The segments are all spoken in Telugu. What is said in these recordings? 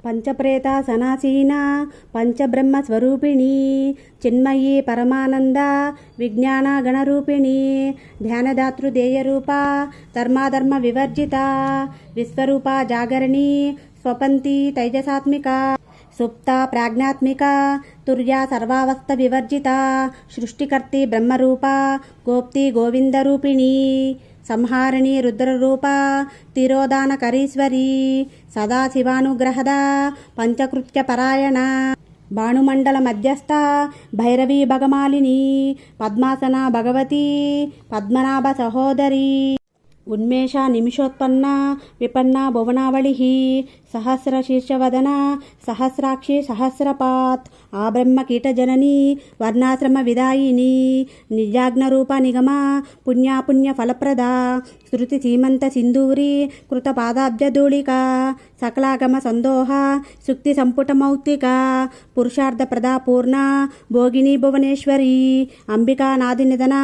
పంచప్రేత సనాసీన పంచబ్రహ్మస్వరూపిణి చిన్మయీ పరమానంద విజ్ఞాన గణరూపిణి ధ్యానదాతృదేయరూప ధర్మాధర్మ వివర్జిత విశ్వరూప జాగరణి స్వపంతి తైజసాత్మిక సుప్త ప్రాజ్ఞాత్మిక తుర్యా సర్వావస్థ వివర్జిత సృష్టికర్తి బ్రహ్మరూప గోప్తి గోవిందరూపిణి సంహారిణి రుద్రరూప తిరోధానకరీశ్వరి సదాశివానుగ్రహద పంచకృత్య పరాయణ భానుమండల మధ్యస్థ భైరవీ భగమాలిని పద్మాసన భగవతి పద్మనాభ సహోదరి ఉన్మేష నిమిషోత్పన్న విపన్న భువనావళి సహస్రశీర్షవదన సహస్రాక్షి సహస్రపాత్ ఆబ్రహ్మ కీటజనని వర్ణాశ్రమ విదాయిని నిజాగ్నరూప నిగమ పుణ్యాపుణ్య ఫలప్రద శృతి సీమంత సింధూరి కృత పాదాబ్జధూళిక సకలాగమ సందోహ సుక్తి సంపుట మౌక్తిక పురుషార్థ ప్రదా పూర్ణ భోగిని భువనేశ్వరి అంబికా నాది నిధన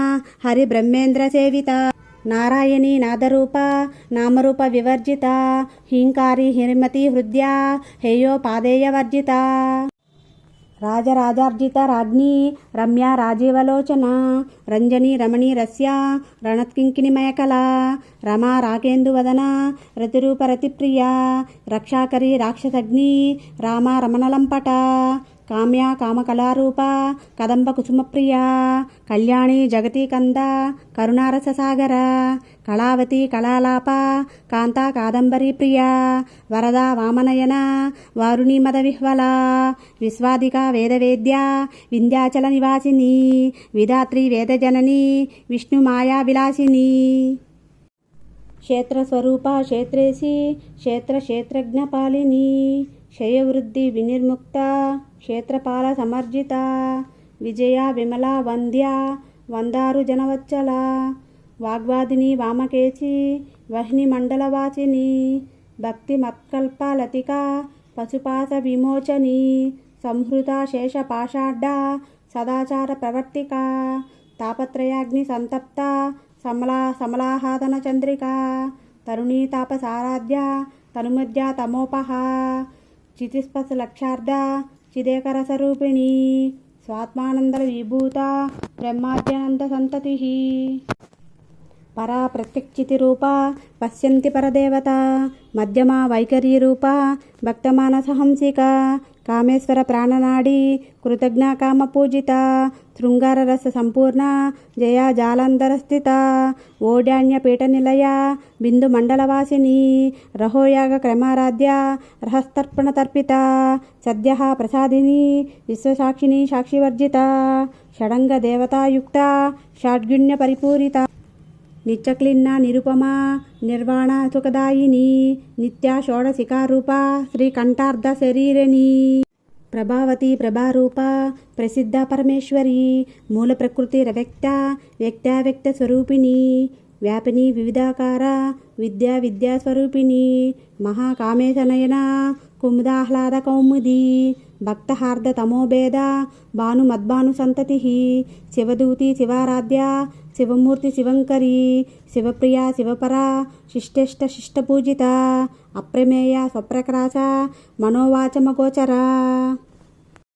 హరి బ్రహ్మేంద్ర సేవిత నారాయణీ నాదరూప నామరూప వివర్జిత హీంకారి హిరిమతి హృద్య హేయో పాదేయవర్జిత రాజరాజార్జిత రాజ్ఞి రమ్య రాజీవలోచన రంజని రమణి రస్య రణత్కింకిణిమయకళ రమా రాకేందువదన రతిరూప రతిప్రియ రక్షాకరి రాక్షసగ్ని రామ రమణలంపట కామ్య కామకళారూప కదంబ కుసుమప్రియ కళ్యాణి జగతి కంద కరుణారస సాగర కళావతి కళాలాప కాంత కాదంబరి ప్రియ వరద వామనయన వారుణి మద విహ్వల విశ్వాదిక వేదవేద్య వింధ్యాచల నివాసిని విధాత్రి వేదజనని విష్ణు మాయా విలాసిని క్షేత్రస్వరూప క్షేత్రేసి క్షేత్రజ్ఞపాలిని క్షయవృద్ధి వినిర్ముక్త క్షేత్రపాల సమర్జిత విజయ విమల వంద్య వందారు జనవచ్చల వాగ్వాదిని వామకేచి వహ్ని మండలవాసిని భక్తి మత్కల్ప లతిక పశుపాస విమోచని సంహృత శేష పాషాఢ్య సదాచార ప్రవర్తిక తాపత్రయాగ్ని సంతప్త సమలాహాదన చంద్రిక తరుణీ తాపసారాధ్య తనుమధ్య తమోపహ చితిస్పశ లక్షార్థ చిదేకరసరూపిణి స్వాత్మానందల విభూత బ్రహ్మాద్యానంద సంతతి పరా ప్రత్యక్షితి రూప పశ్యంతి పరదేవత మధ్యమా వైఖరీ రూప భక్తమానసహంసిక కామేశ్వర ప్రాణనాడి కృతజ్ఞ కామ పూజిత శృంగార రస సంపూర్ణ జయ జాలంధర స్థిత ఓడ్యాన్య పీఠ నిలయ బిందు మండలవాసిని రహోయాగ క్రమారాధ్య రహస్తర్పణ తర్పిత సద్య ప్రసాదిని విశ్వసాక్షిని సాక్షివర్జిత షడంగ దేవతాయుక్త షాడ్గుణ్య పరిపూరిత నిత్యక్లిన్న నిరుపమా నిర్వాణ సుఖదాయిని నిత్య షోడశికారూప శ్రీకంఠార్ధ శరీరిణి ప్రభావతి ప్రభారూప ప్రసిద్ధ పరమేశ్వరి మూల ప్రకృతి రవ్యక్త వ్యక్తావ్యక్త స్వరూపిణి వ్యాపిని వివిధాకార విద్యాస్వరూపిణి మహాకామేశనయన కుముదాహ్లాద కౌముది భక్తహార్ద తమోభేద భానుమద్భాను సంతతి శివదూతి శివారాధ్య శివమూర్తి శివంకరి శివప్రియ శివపర శిష్టేష్ట శిష్టపూజిత అప్రమేయ స్వప్రకాశ మనోవాచమగోచర